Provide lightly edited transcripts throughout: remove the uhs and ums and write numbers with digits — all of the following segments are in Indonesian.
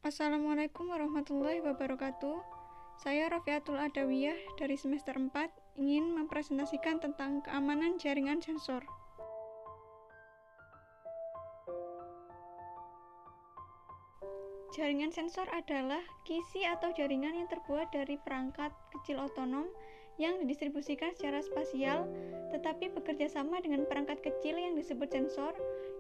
Assalamualaikum warahmatullahi wabarakatuh. Saya Rafiatul Adawiyah dari semester 4 ingin mempresentasikan tentang keamanan jaringan sensor. Jaringan sensor adalah kisi atau jaringan yang terbuat dari perangkat kecil otonom yang didistribusikan secara spasial, tetapi bekerja sama dengan perangkat kecil yang disebut sensor,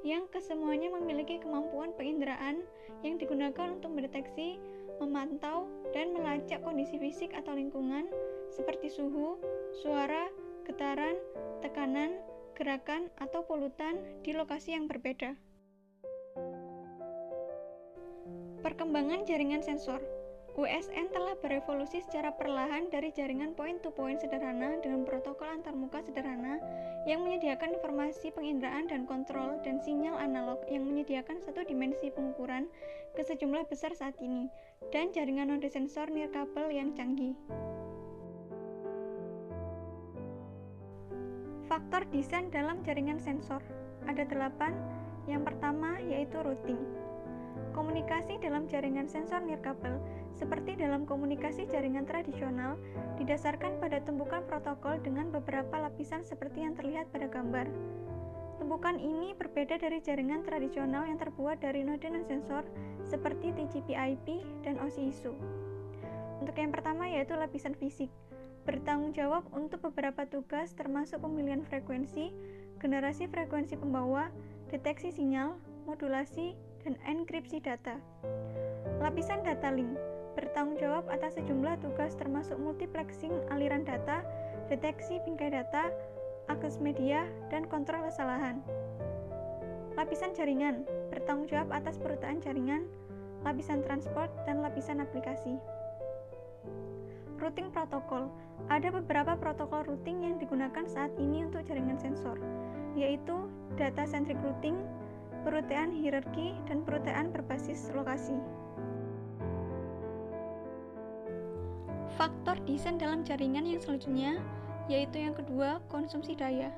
yang kesemuanya memiliki kemampuan penginderaan yang digunakan untuk mendeteksi, memantau, dan melacak kondisi fisik atau lingkungan seperti suhu, suara, getaran, tekanan, gerakan, atau polutan di lokasi yang berbeda. Perkembangan jaringan sensor. USN telah berevolusi secara perlahan dari jaringan point-to-point sederhana dengan protokol antarmuka sederhana yang menyediakan informasi penginderaan dan kontrol dan sinyal analog yang menyediakan satu dimensi pengukuran ke sejumlah besar saat ini, dan jaringan node sensor nirkabel yang canggih. Faktor desain dalam jaringan sensor ada 8. Yang pertama yaitu routing. Komunikasi dalam jaringan sensor nirkabel, seperti dalam komunikasi jaringan tradisional, didasarkan pada tumpukan protokol dengan beberapa lapisan seperti yang terlihat pada gambar. Tumpukan ini berbeda dari jaringan tradisional yang terbuat dari node non-sensor seperti TCP/IP dan OSI-ISO. Untuk yang pertama yaitu lapisan fisik, bertanggung jawab untuk beberapa tugas termasuk pemilihan frekuensi, generasi frekuensi pembawa, deteksi sinyal, modulasi, dan enkripsi data. Lapisan data link bertanggung jawab atas sejumlah tugas termasuk multiplexing aliran data, deteksi bingkai data, akses media, dan kontrol kesalahan. Lapisan jaringan bertanggung jawab atas perutaan jaringan, lapisan transport, dan lapisan aplikasi. Routing protokol. Ada beberapa protokol routing yang digunakan saat ini untuk jaringan sensor, yaitu data-centric routing, perutaan hierarki, dan perutaan berbasis lokasi. Faktor desain dalam jaringan yang selanjutnya, yaitu yang kedua, konsumsi daya.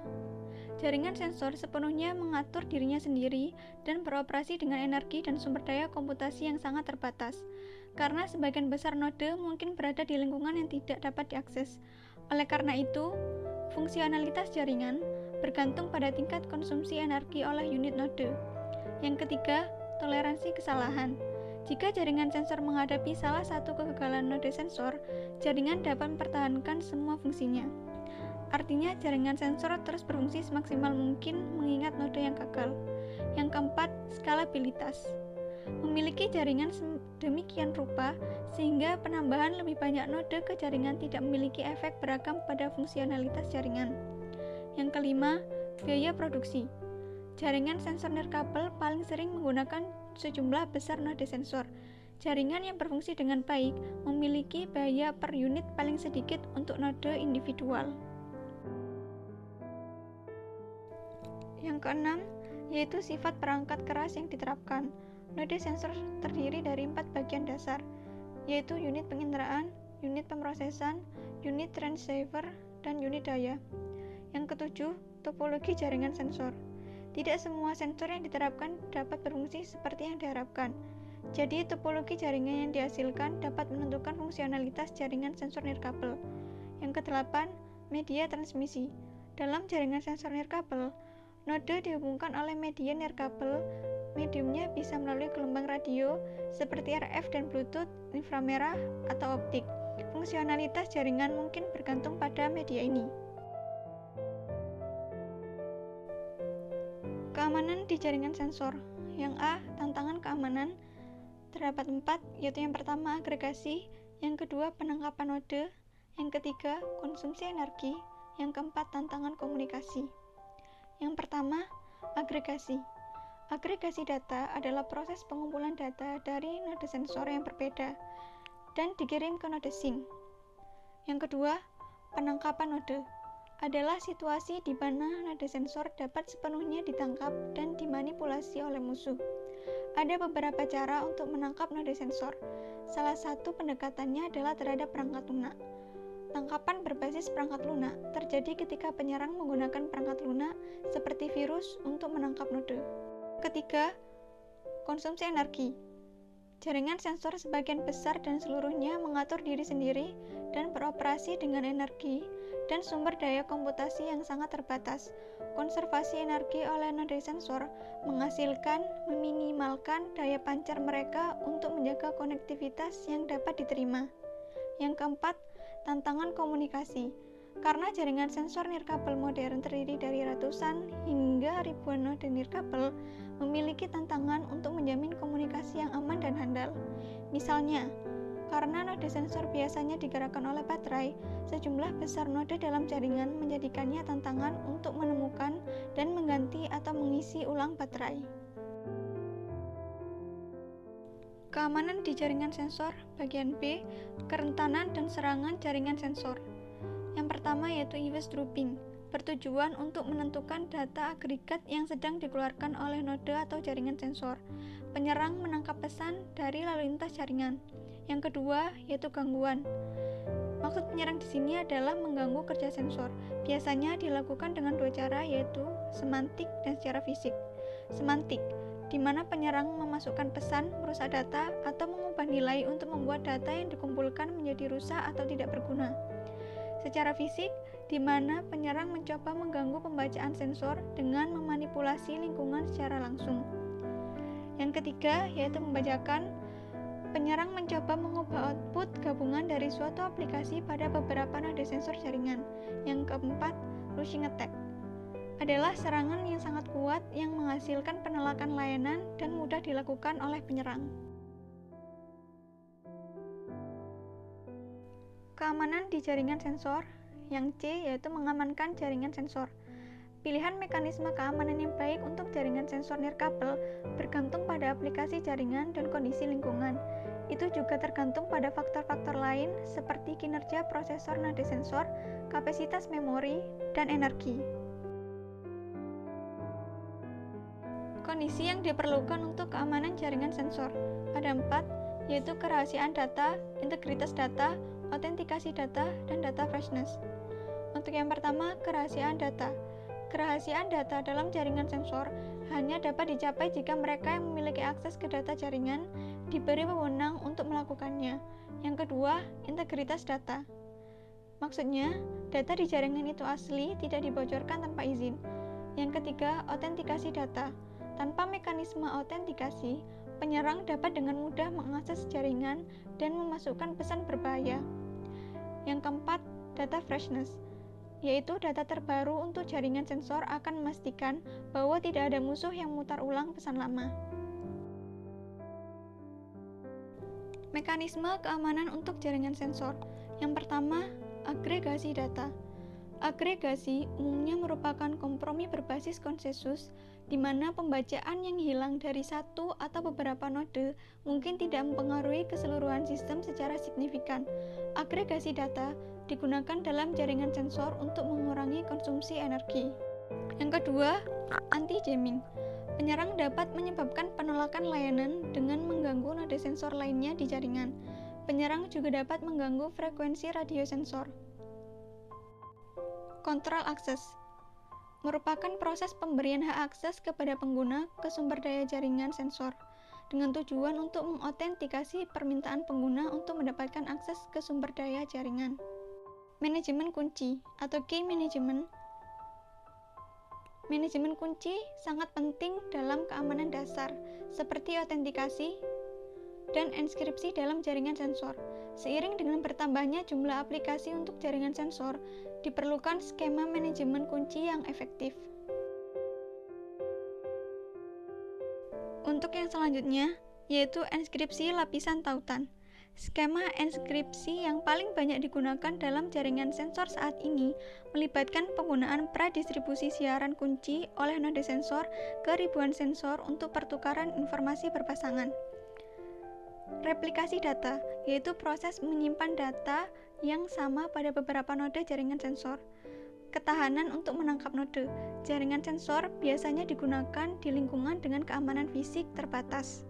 Jaringan sensor sepenuhnya mengatur dirinya sendiri dan beroperasi dengan energi dan sumber daya komputasi yang sangat terbatas, karena sebagian besar node mungkin berada di lingkungan yang tidak dapat diakses. Oleh karena itu, fungsionalitas jaringan bergantung pada tingkat konsumsi energi oleh unit node. Yang ketiga, toleransi kesalahan. Jika jaringan sensor menghadapi salah satu kegagalan node sensor, jaringan dapat mempertahankan semua fungsinya. Artinya, jaringan sensor terus berfungsi semaksimal mungkin mengingat node yang gagal. Yang keempat, skalabilitas. Memiliki jaringan demikian rupa sehingga penambahan lebih banyak node ke jaringan tidak memiliki efek beragam pada fungsionalitas jaringan. Yang kelima, biaya produksi. Jaringan sensor nirkabel paling sering menggunakan sejumlah besar node sensor. Jaringan yang berfungsi dengan baik memiliki biaya per unit paling sedikit untuk node individual. Yang keenam, yaitu sifat perangkat keras yang diterapkan. Node sensor terdiri dari 4 bagian dasar, yaitu unit penginderaan, unit pemrosesan, unit transceiver, dan unit daya. Yang ketujuh, topologi jaringan sensor. Tidak semua sensor yang diterapkan dapat berfungsi seperti yang diharapkan. Jadi, topologi jaringan yang dihasilkan dapat menentukan fungsionalitas jaringan sensor nirkabel. Yang kedelapan, media transmisi. Dalam jaringan sensor nirkabel, node dihubungkan oleh media nirkabel. Mediumnya bisa melalui gelombang radio seperti RF dan Bluetooth, inframerah, atau optik. Fungsionalitas jaringan mungkin bergantung pada media ini. Keamanan di jaringan sensor. Yang A, tantangan keamanan. Terdapat 4, yaitu yang pertama, agregasi, yang kedua, penangkapan node, yang ketiga, konsumsi energi, yang keempat, tantangan komunikasi. Yang pertama, agregasi. Agregasi data adalah proses pengumpulan data dari node sensor yang berbeda dan dikirim ke node sink. Yang kedua, penangkapan node adalah situasi di mana node sensor dapat sepenuhnya ditangkap dan dimanipulasi oleh musuh. Ada beberapa cara untuk menangkap node sensor. Salah satu pendekatannya adalah terhadap perangkat lunak. Tangkapan berbasis perangkat lunak terjadi ketika penyerang menggunakan perangkat lunak seperti virus untuk menangkap node. Ketiga, konsumsi energi. Jaringan sensor sebagian besar dan seluruhnya mengatur diri sendiri dan beroperasi dengan energi dan sumber daya komputasi yang sangat terbatas. Konservasi energi oleh node sensor menghasilkan meminimalkan daya pancar mereka untuk menjaga konektivitas yang dapat diterima. Yang keempat, tantangan komunikasi. Karena jaringan sensor nirkabel modern terdiri dari ratusan hingga ribuan node nirkabel, memiliki tantangan untuk menjamin komunikasi yang aman dan handal. Misalnya, karena node sensor biasanya digerakkan oleh baterai, sejumlah besar node dalam jaringan menjadikannya tantangan untuk menemukan dan mengganti atau mengisi ulang baterai. Keamanan di jaringan sensor, bagian B, kerentanan dan serangan jaringan sensor. Yang pertama yaitu eavesdropping, bertujuan untuk menentukan data agregat yang sedang dikeluarkan oleh node atau jaringan sensor. Penyerang menangkap pesan dari lalu lintas jaringan. Yang kedua yaitu gangguan. Maksud penyerang di sini adalah mengganggu kerja sensor. Biasanya dilakukan dengan dua cara, yaitu semantik dan secara fisik. Semantik, di mana penyerang memasukkan pesan, merusak data, atau mengubah nilai untuk membuat data yang dikumpulkan menjadi rusak atau tidak berguna. Secara fisik, di mana penyerang mencoba mengganggu pembacaan sensor dengan memanipulasi lingkungan secara langsung. Yang ketiga, yaitu membajakan. Penyerang mencoba mengubah output gabungan dari suatu aplikasi pada beberapa node sensor jaringan. Yang keempat, rushing attack adalah serangan yang sangat kuat yang menghasilkan penolakan layanan dan mudah dilakukan oleh penyerang. Keamanan di jaringan sensor. Yang C yaitu mengamankan jaringan sensor. Pilihan mekanisme keamanan yang baik untuk jaringan sensor nirkabel bergantung pada aplikasi jaringan dan kondisi lingkungan. Itu juga tergantung pada faktor-faktor lain seperti kinerja prosesor node sensor, kapasitas memori, dan energi. Kondisi yang diperlukan untuk keamanan jaringan sensor ada 4, yaitu kerahasiaan data, integritas data, autentikasi data, dan data freshness. Untuk yang pertama, kerahasiaan data. Kerahasiaan data dalam jaringan sensor hanya dapat dicapai jika mereka yang memiliki akses ke data jaringan diberi wewenang untuk melakukannya. Yang kedua, integritas data. Maksudnya, data di jaringan itu asli, tidak dibocorkan tanpa izin. Yang ketiga, autentikasi data. Tanpa mekanisme autentikasi, penyerang dapat dengan mudah mengakses jaringan dan memasukkan pesan berbahaya. Yang keempat, data freshness, yaitu data terbaru untuk jaringan sensor akan memastikan bahwa tidak ada musuh yang memutar ulang pesan lama. Mekanisme keamanan untuk jaringan sensor. Yang pertama, agregasi data. Agregasi umumnya merupakan kompromi berbasis konsensus, di mana pembacaan yang hilang dari satu atau beberapa node mungkin tidak mempengaruhi keseluruhan sistem secara signifikan. Agregasi data digunakan dalam jaringan sensor untuk mengurangi konsumsi energi. Yang kedua, anti-jamming. Penyerang dapat menyebabkan penolakan layanan dengan mengganggu node sensor lainnya di jaringan. Penyerang juga dapat mengganggu frekuensi radio sensor. Control access merupakan proses pemberian hak akses kepada pengguna ke sumber daya jaringan sensor dengan tujuan untuk mengautentikasi permintaan pengguna untuk mendapatkan akses ke sumber daya jaringan. Manajemen kunci atau key management. Manajemen kunci sangat penting dalam keamanan dasar seperti autentikasi dan enskripsi dalam jaringan sensor. Seiring dengan bertambahnya jumlah aplikasi untuk jaringan sensor, diperlukan skema manajemen kunci yang efektif. Untuk yang selanjutnya, yaitu enskripsi lapisan tautan. Skema enskripsi yang paling banyak digunakan dalam jaringan sensor saat ini melibatkan penggunaan pradistribusi siaran kunci oleh node sensor ke ribuan sensor untuk pertukaran informasi berpasangan. Replikasi data, yaitu proses menyimpan data yang sama pada beberapa node jaringan sensor. Ketahanan untuk menangkap node. Jaringan sensor biasanya digunakan di lingkungan dengan keamanan fisik terbatas.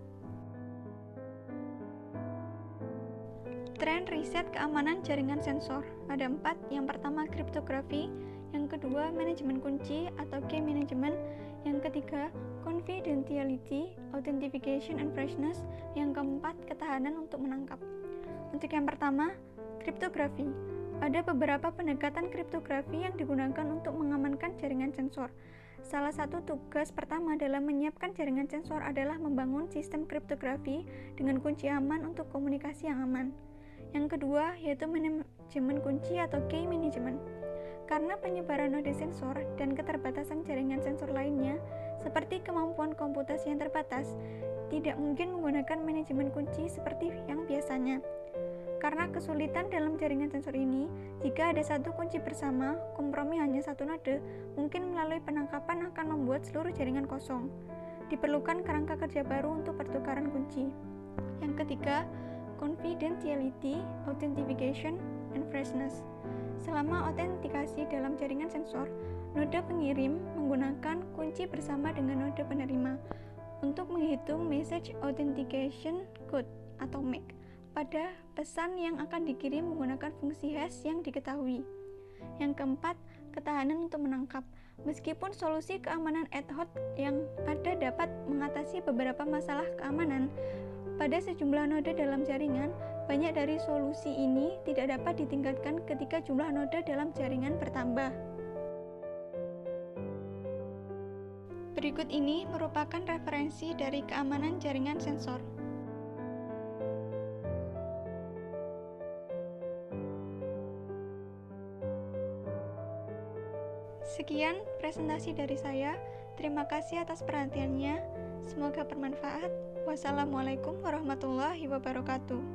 Tren riset keamanan jaringan sensor ada 4. Yang pertama, kriptografi. Yang kedua, manajemen kunci atau key management. Yang ketiga, confidentiality, authentication, and freshness. Yang keempat, ketahanan untuk menangkap. Untuk yang pertama, kriptografi. Ada beberapa pendekatan kriptografi yang digunakan untuk mengamankan jaringan sensor. Salah satu tugas pertama dalam menyiapkan jaringan sensor adalah membangun sistem kriptografi dengan kunci aman untuk komunikasi yang aman. Yang kedua, yaitu manajemen kunci atau key management. Karena penyebaran node sensor dan keterbatasan jaringan sensor lainnya, seperti kemampuan komputasi yang terbatas, tidak mungkin menggunakan manajemen kunci seperti yang biasanya. Karena kesulitan dalam jaringan sensor ini, jika ada satu kunci bersama, kompromi hanya satu node, mungkin melalui penangkapan akan membuat seluruh jaringan kosong. Diperlukan kerangka kerja baru untuk pertukaran kunci. Yang ketiga, confidentiality, authentication, and freshness. Selama autentikasi dalam jaringan sensor, node pengirim menggunakan kunci bersama dengan node penerima untuk menghitung message authentication code atau MAC pada pesan yang akan dikirim menggunakan fungsi hash yang diketahui. Yang keempat, ketahanan untuk menangkap. Meskipun solusi keamanan ad hoc yang ada dapat mengatasi beberapa masalah keamanan pada sejumlah node dalam jaringan, banyak dari solusi ini tidak dapat ditingkatkan ketika jumlah node dalam jaringan bertambah. Berikut ini merupakan referensi dari keamanan jaringan sensor. Sekian presentasi dari saya. Terima kasih atas perhatiannya. Semoga bermanfaat. Wassalamualaikum warahmatullahi wabarakatuh.